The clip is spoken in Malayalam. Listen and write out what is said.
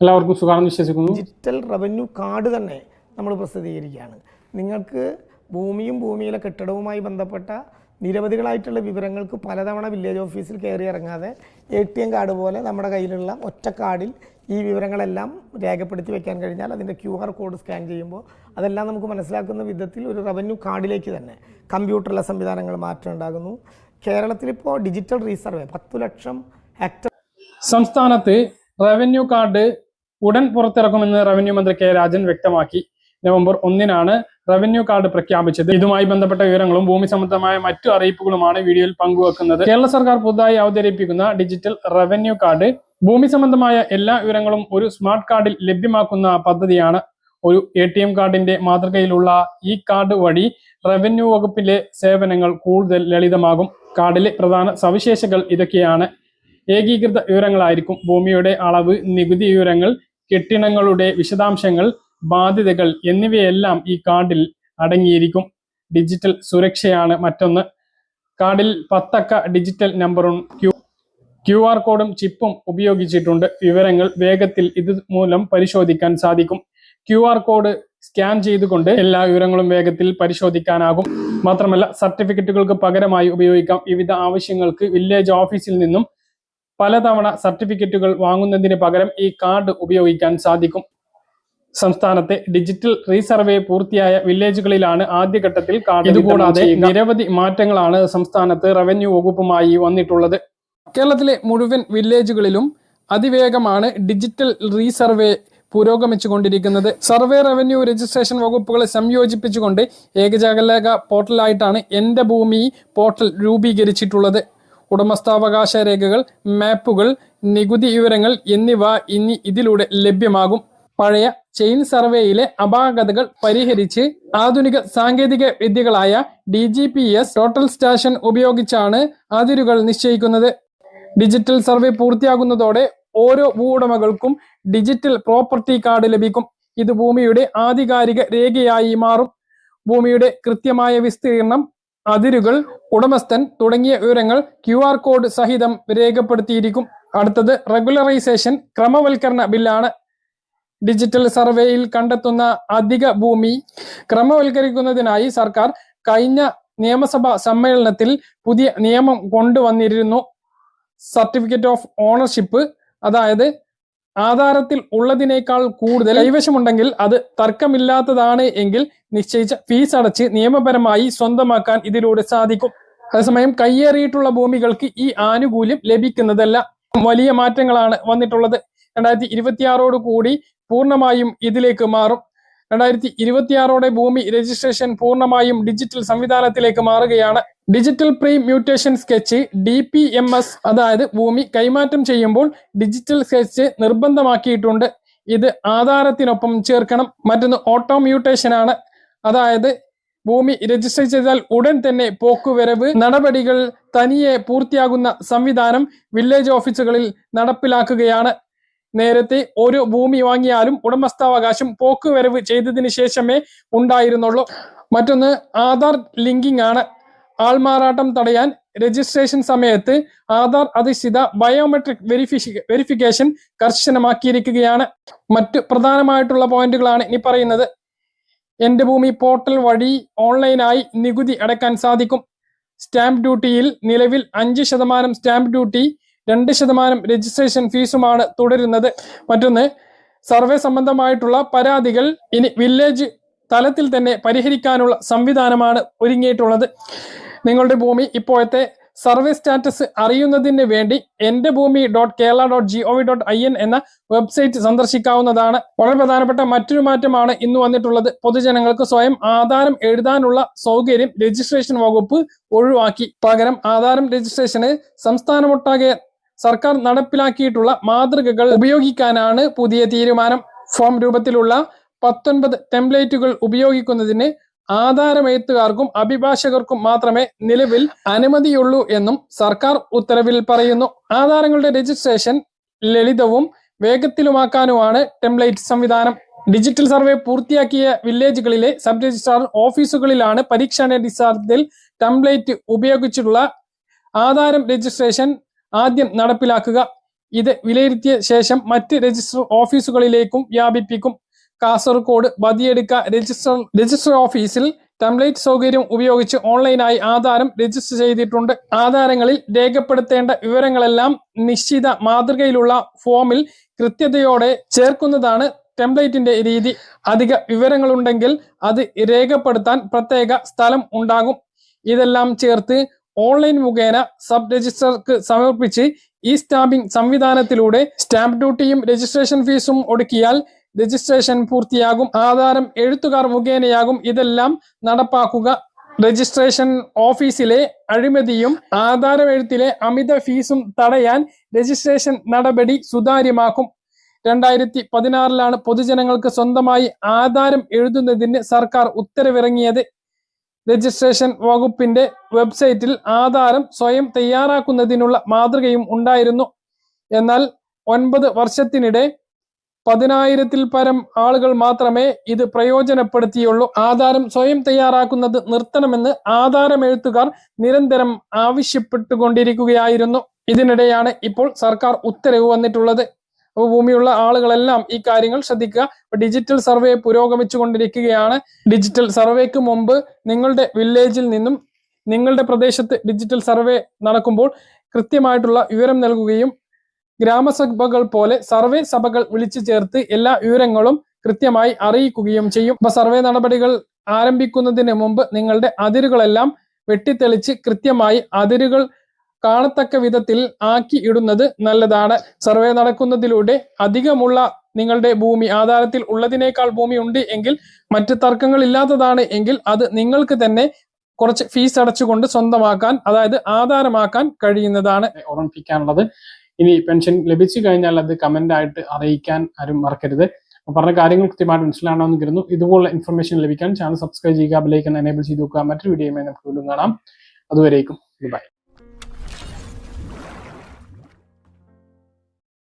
എല്ലാവർക്കും സുഖമാണെന്ന് വിശ്വസിക്കുന്നു. ഡിജിറ്റൽ റവന്യൂ കാർഡ് തന്നെ നമ്മൾ പ്രസിദ്ധീകരിക്കുകയാണ്. നിങ്ങൾക്ക് ഭൂമിയും ഭൂമിയിലെ കെട്ടിടവുമായി ബന്ധപ്പെട്ട നിരവധികളായിട്ടുള്ള വിവരങ്ങൾക്ക് പലതവണ വില്ലേജ് ഓഫീസിൽ കയറി ഇറങ്ങാതെ ATM കാർഡ് പോലെ നമ്മുടെ കയ്യിലുള്ള ഒറ്റ കാർഡിൽ ഈ വിവരങ്ങളെല്ലാം രേഖപ്പെടുത്തി വെക്കാൻ കഴിഞ്ഞാൽ അതിൻ്റെ QR കോഡ് സ്കാൻ ചെയ്യുമ്പോൾ അതെല്ലാം നമുക്ക് മനസ്സിലാക്കുന്ന വിധത്തിൽ ഒരു റവന്യൂ കാർഡിലേക്ക് തന്നെ കമ്പ്യൂട്ടറിലെ സംവിധാനങ്ങൾ മാറ്റം ഉണ്ടാകുന്നു. കേരളത്തിലിപ്പോൾ ഡിജിറ്റൽ റീസർവേ 10 ലക്ഷം ഹെക്ടർ. സംസ്ഥാനത്ത് റവന്യൂ കാർഡ് ഉടൻ പുറത്തിറക്കുമെന്ന് റവന്യൂ മന്ത്രി കെ രാജൻ വ്യക്തമാക്കി. നവംബർ 1-നാണ് റവന്യൂ കാർഡ് പ്രഖ്യാപിച്ചത്. ഇതുമായി ബന്ധപ്പെട്ട വിവരങ്ങളും ഭൂമി സംബന്ധമായ മറ്റു അറിയിപ്പുകളുമാണ് വീഡിയോയിൽ പങ്കുവെക്കുന്നത്. കേരള സർക്കാർ പുതുതായി അവതരിപ്പിക്കുന്ന ഡിജിറ്റൽ റവന്യൂ കാർഡ് ഭൂമി സംബന്ധമായ എല്ലാ വിവരങ്ങളും ഒരു സ്മാർട്ട് കാർഡിൽ ലഭ്യമാക്കുന്ന പദ്ധതിയാണ്. ഒരു ATM കാർഡിന്റെ മാതൃകയിലുള്ള ഈ കാർഡ് വഴി റവന്യൂ വകുപ്പിലെ സേവനങ്ങൾ കൂടുതൽ ലളിതമാകും. കാർഡിലെ പ്രധാന സവിശേഷതകൾ ഇതൊക്കെയാണ്. ഏകീകൃത വിവരങ്ങളായിരിക്കും. ഭൂമിയുടെ അളവ്, നികുതി വിവരങ്ങൾ, കെട്ടിടങ്ങളുടെ വിശദാംശങ്ങൾ, ബാധ്യതകൾ എന്നിവയെല്ലാം ഈ കാർഡിൽ അടങ്ങിയിരിക്കും. ഡിജിറ്റൽ സുരക്ഷയാണ് മറ്റൊന്ന്. കാർഡിൽ 10 അക്ക ഡിജിറ്റൽ നമ്പറും QR കോഡും ചിപ്പും ഉപയോഗിച്ചിട്ടുണ്ട്. വിവരങ്ങൾ വേഗത്തിൽ ഇതുമൂലം പരിശോധിക്കാൻ സാധിക്കും. QR കോഡ് സ്കാൻ ചെയ്തുകൊണ്ട് എല്ലാ വിവരങ്ങളും വേഗത്തിൽ പരിശോധിക്കാനാകും. മാത്രമല്ല, സർട്ടിഫിക്കറ്റുകൾക്ക് പകരമായി ഉപയോഗിക്കാം. വിവിധ ആവശ്യങ്ങൾക്ക് വില്ലേജ് ഓഫീസിൽ നിന്നും പലതവണ സർട്ടിഫിക്കറ്റുകൾ വാങ്ങുന്നതിന് പകരം ഈ കാർഡ് ഉപയോഗിക്കാൻ സാധിക്കും. സംസ്ഥാനത്തെ ഡിജിറ്റൽ റീസർവേ പൂർത്തിയായ വില്ലേജുകളിലാണ് ആദ്യഘട്ടത്തിൽ കാർഡ്. ഇതുകൂടാതെ നിരവധി മാറ്റങ്ങളാണ് സംസ്ഥാനത്ത് റവന്യൂ വകുപ്പുമായി വന്നിട്ടുള്ളത്. കേരളത്തിലെ മുഴുവൻ വില്ലേജുകളിലും അതിവേഗമാണ് ഡിജിറ്റൽ റീസർവേ പുരോഗമിച്ചുകൊണ്ടിരിക്കുന്നത്. സർവേ, റവന്യൂ, രജിസ്ട്രേഷൻ വകുപ്പുകളെ സംയോജിപ്പിച്ചുകൊണ്ട് ഏകജാലക പോർട്ടലായിട്ടാണ് എൻ്റെ ഭൂമി പോർട്ടൽ രൂപീകരിച്ചിട്ടുള്ളത്. ഉടമസ്ഥാവകാശ രേഖകൾ, മാപ്പുകൾ, നികുതി വിവരങ്ങൾ എന്നിവ ഇനി ഇതിലൂടെ ലഭ്യമാകും. പഴയ ചെയിൻ സർവേയിലെ അപാകതകൾ പരിഹരിച്ച് ആധുനിക സാങ്കേതിക വിദ്യകളായ DGPS ടോട്ടൽ സ്റ്റേഷൻ ഉപയോഗിച്ചാണ് അതിരുകൾ നിശ്ചയിക്കുന്നത്. ഡിജിറ്റൽ സർവേ പൂർത്തിയാകുന്നതോടെ ഓരോ ഭൂവുടമകൾക്കും ഡിജിറ്റൽ പ്രോപ്പർട്ടി കാർഡ് ലഭിക്കും. ഇത് ഭൂമിയുടെ ആധികാരിക രേഖയായി മാറും. ഭൂമിയുടെ കൃത്യമായ വിസ്തീർണം, അതിരുകൾ, ഉടമസ്ഥൻ തുടങ്ങിയ വിവരങ്ങൾ QR കോഡ് സഹിതം രേഖപ്പെടുത്തിയിരിക്കും. അടുത്തത് റെഗുലറൈസേഷൻ ക്രമവൽക്കരണ ബില്ലാണ്. ഡിജിറ്റൽ സർവേയിൽ കണ്ടെത്തുന്ന അധിക ഭൂമി ക്രമവൽക്കരിക്കുന്നതിനായി സർക്കാർ കഴിഞ്ഞ നിയമസഭാ സമ്മേളനത്തിൽ പുതിയ നിയമം കൊണ്ടുവന്നിരുന്നു. സർട്ടിഫിക്കറ്റ് ഓഫ് ഓണർഷിപ്പ്, അതായത് ആധാരത്തിൽ ഉള്ളതിനേക്കാൾ കൂടുതൽ കൈവശമുണ്ടെങ്കിൽ അത് തർക്കമില്ലാത്തതാണ് എങ്കിൽ നിശ്ചയിച്ച ഫീസ് അടച്ച് നിയമപരമായി സ്വന്തമാക്കാൻ ഇതിലൂടെ സാധിക്കും. അതേസമയം കയ്യേറിയിട്ടുള്ള ഭൂമികൾക്ക് ഈ ആനുകൂല്യം ലഭിക്കുന്നതല്ല. വലിയ മാറ്റങ്ങളാണ് വന്നിട്ടുള്ളത്. 2026 കൂടി പൂർണ്ണമായും ഇതിലേക്ക് മാറും. 2026 ഭൂമി രജിസ്ട്രേഷൻ പൂർണ്ണമായും ഡിജിറ്റൽ സംവിധാനത്തിലേക്ക് മാറുകയാണ്. Digital pre mutation sketch DPMS, അതായത് ഭൂമി കൈമാറ്റം ചെയ്യുമ്പോൾ ഡിജിറ്റൽ സ്കെച്ച് നിർബന്ധമാക്കിയിട്ടുണ്ട്. ഇത് ആധാരത്തിനൊപ്പം ചേർക്കണം. മറ്റൊന്ന് ഓട്ടോ മ്യൂട്ടേഷൻ ആണ്. അതായത് ഭൂമി രജിസ്റ്റർ ചെയ്താൽ ഉടൻ തന്നെ പോക്കുവരവ് നടപടികൾ തനിയെ പൂർത്തിയാകുന്ന സംവിധാനം വില്ലേജ് ഓഫീസുകളിൽ നടപ്പിലാക്കുകയാണ്. നേരത്തെ ഒരു ഭൂമി വാങ്ങിയാലും ഉടമസ്ഥാവകാശം പോക്കുവരവ് ചെയ്തതിന് ശേഷമേ ഉണ്ടായിരുന്നുള്ളൂ. മറ്റൊന്ന് ആധാർ ലിങ്കിങ് ആണ്. ആൾമാറാട്ടം തടയാൻ രജിസ്ട്രേഷൻ സമയത്ത് ആധാർ അധിഷ്ഠിത ബയോമെട്രിക് വെരിഫിക്കേഷൻ കർശനമാക്കിയിരിക്കുകയാണ്. മറ്റു പ്രധാനമായിട്ടുള്ള പോയിന്റുകളാണ് ഇനി പറയുന്നത്. എൻ്റെ ഭൂമി പോർട്ടൽ വഴി ഓൺലൈനായി നികുതി അടയ്ക്കാൻ സാധിക്കും. സ്റ്റാമ്പ് ഡ്യൂട്ടിയിൽ നിലവിൽ 5% സ്റ്റാമ്പ് ഡ്യൂട്ടി, 2% രജിസ്ട്രേഷൻ ഫീസുമാണ് തുടരുന്നത്. മറ്റൊന്ന്, സർവേ സംബന്ധമായിട്ടുള്ള പരാതികൾ ഇനി വില്ലേജ് തലത്തിൽ തന്നെ പരിഹരിക്കാനുള്ള സംവിധാനമാണ് ഒരുങ്ങിയിട്ടുള്ളത്. നിങ്ങളുടെ ഭൂമി ഇപ്പോഴത്തെ സർവേ സ്റ്റാറ്റസ് അറിയുന്നതിന് വേണ്ടി എൻ്റെ ഭൂമി .kerala.gov.in എന്ന വെബ്സൈറ്റ് സന്ദർശിക്കാവുന്നതാണ്. വളരെ പ്രധാനപ്പെട്ട മറ്റൊരു മാറ്റമാണ് ഇന്ന് വന്നിട്ടുള്ളത്. പൊതുജനങ്ങൾക്ക് സ്വയം ആധാരം എഴുതാനുള്ള സൗകര്യം രജിസ്ട്രേഷൻ വകുപ്പ് ഒഴിവാക്കി. പകരം ആധാരം രജിസ്ട്രേഷന് സംസ്ഥാനമൊട്ടാകെ സർക്കാർ നടപ്പിലാക്കിയിട്ടുള്ള മാതൃകകൾ ഉപയോഗിക്കാനാണ് പുതിയ തീരുമാനം. ഫോം രൂപത്തിലുള്ള 19 ടെംപ്ലേറ്റുകൾ ഉപയോഗിക്കുന്നതിന് ആധാരമെഴുത്തുകാർക്കും അഭിഭാഷകർക്കും മാത്രമേ നിലവിൽ അനുമതിയുള്ളൂ എന്നും സർക്കാർ ഉത്തരവിൽ പറയുന്നു. ആധാരങ്ങളുടെ രജിസ്ട്രേഷൻ ലളിതവും വേഗത്തിലുമാക്കാനുമാണ് ടെംപ്ലേറ്റ് സംവിധാനം. ഡിജിറ്റൽ സർവേ പൂർത്തിയാക്കിയ വില്ലേജുകളിലെ സബ് രജിസ്ട്രാർ ഓഫീസുകളിലാണ് പരീക്ഷണാടിസ്ഥാനത്തിൽ ടെംപ്ലേറ്റ് ഉപയോഗിച്ചിട്ടുള്ള ആധാരം രജിസ്ട്രേഷൻ ആദ്യം നടപ്പിലാക്കുക. ഇത് വിലയിരുത്തിയ ശേഷം മറ്റ് രജിസ്റ്റർ ഓഫീസുകളിലേക്കും വ്യാപിപ്പിക്കും. കാസർഗോഡ് ബദിയടുക്ക രജിസ്റ്റർ ഓഫീസിൽ ടെംപ്ലേറ്റ് സൗകര്യം ഉപയോഗിച്ച് ഓൺലൈനായി ആധാരം രജിസ്റ്റർ ചെയ്തിട്ടുണ്ട്. ആധാരങ്ങളിൽ രേഖപ്പെടുത്തേണ്ട വിവരങ്ങളെല്ലാം നിശ്ചിത മാതൃകയിലുള്ള ഫോമിൽ കൃത്യതയോടെ ചേർക്കുന്നതാണ് ടെംപ്ലേറ്റിന്റെ രീതി. അധിക വിവരങ്ങളുണ്ടെങ്കിൽ അത് രേഖപ്പെടുത്താൻ പ്രത്യേക സ്ഥലം ഉണ്ടാകും. ഇതെല്ലാം ചേർത്ത് ഓൺലൈൻ മുഖേന സബ് രജിസ്ട്രാർക്ക് സമർപ്പിച്ച് ഈ സ്റ്റാമ്പിംഗ് സംവിധാനത്തിലൂടെ സ്റ്റാമ്പ് ഡ്യൂട്ടിയും രജിസ്ട്രേഷൻ ഫീസും ഒടുക്കിയാൽ രജിസ്ട്രേഷൻ പൂർത്തിയാകും. ആധാരം എഴുത്തുകാർ മുഖേനയാകും ഇതെല്ലാം നടപ്പാക്കുക. രജിസ്ട്രേഷൻ ഓഫീസിലെ അഴിമതിയും ആധാരം എഴുത്തിലെ അമിത ഫീസും തടയാൻ രജിസ്ട്രേഷൻ നടപടി സുതാര്യമാക്കും. 2016 പൊതുജനങ്ങൾക്ക് സ്വന്തമായി ആധാരം എഴുതുന്നതിന് സർക്കാർ ഉത്തരവിറങ്ങിയത്. രജിസ്ട്രേഷൻ വകുപ്പിന്റെ വെബ്സൈറ്റിൽ ആധാരം സ്വയം തയ്യാറാക്കുന്നതിനുള്ള മാതൃകയും ഉണ്ടായിരുന്നു. എന്നാൽ 9 വർഷത്തിനിടെ 10,000-ൽ പരം ആളുകൾ മാത്രമേ ഇത് പ്രയോജനപ്പെടുത്തിയുള്ളൂ. ആധാരം സ്വയം തയ്യാറാക്കുന്നത് നിർത്തണമെന്ന് ആധാരം എഴുത്തുകാർ നിരന്തരം ആവശ്യപ്പെട്ടുകൊണ്ടിരിക്കുകയായിരുന്നു. ഇതിനിടെയാണ് ഇപ്പോൾ സർക്കാർ ഉത്തരവ് വന്നിട്ടുള്ളത്. അപ്പോൾ ഭൂമിയുള്ള ആളുകളെല്ലാം ഈ കാര്യങ്ങൾ ശ്രദ്ധിക്കുക. ഡിജിറ്റൽ സർവേ പുരോഗമിച്ചുകൊണ്ടിരിക്കുകയാണ്. ഡിജിറ്റൽ സർവേക്ക് മുമ്പ് നിങ്ങളുടെ വില്ലേജിൽ നിന്നും നിങ്ങളുടെ പ്രദേശത്ത് ഡിജിറ്റൽ സർവേ നടക്കുമ്പോൾ കൃത്യമായിട്ടുള്ള വിവരം നൽകുകയും ഗ്രാമസഭകൾ പോലെ സർവേ സഭകൾ വിളിച്ചു ചേർത്ത് എല്ലാ വിവരങ്ങളും കൃത്യമായി അറിയിക്കുകയും ചെയ്യും. അപ്പൊ സർവേ നടപടികൾ ആരംഭിക്കുന്നതിന് മുമ്പ് നിങ്ങളുടെ അതിരുകളെല്ലാം വെട്ടിത്തെളിച്ച് കൃത്യമായി അതിരുകൾ കാണത്തക്ക വിധത്തിൽ ആക്കി ഇടുന്നത് നല്ലതാണ്. സർവേ നടക്കുന്നതിലൂടെ അധികമുള്ള നിങ്ങളുടെ ഭൂമി ആധാരത്തിൽ ഉള്ളതിനേക്കാൾ ഭൂമി ഉണ്ട് എങ്കിൽ, മറ്റ് തർക്കങ്ങൾ ഇല്ലാത്തതാണ് എങ്കിൽ അത് നിങ്ങൾക്ക് തന്നെ കുറച്ച് ഫീസ് അടച്ചുകൊണ്ട് സ്വന്തമാക്കാൻ, അതായത് ആധാരമാക്കാൻ കഴിയുന്നതാണ്. ഓർമ്മിപ്പിക്കാനുള്ളത്, ഇനി പെൻഷൻ ലഭിച്ചു കഴിഞ്ഞാൽ അത് കമന്റ് ആയിട്ട് അറിയിക്കാൻ ആരും മറക്കരുത്. പറഞ്ഞ കാര്യങ്ങൾ കൃത്യമായിട്ട് മനസ്സിലാണെന്ന് കരുതുന്നു. ഇതുപോലുള്ള ഇൻഫർമേഷൻ ലഭിക്കാൻ ചാനൽ സബ്സ്ക്രൈബ് ചെയ്യുക, ബെൽ ഐക്കൺ എനേബിൾ ചെയ്ത് നോക്കുക. മറ്റൊരു വീഡിയോയുമായി നമുക്ക് വീണ്ടും കാണാം. അതുവരേക്കും ബൈ.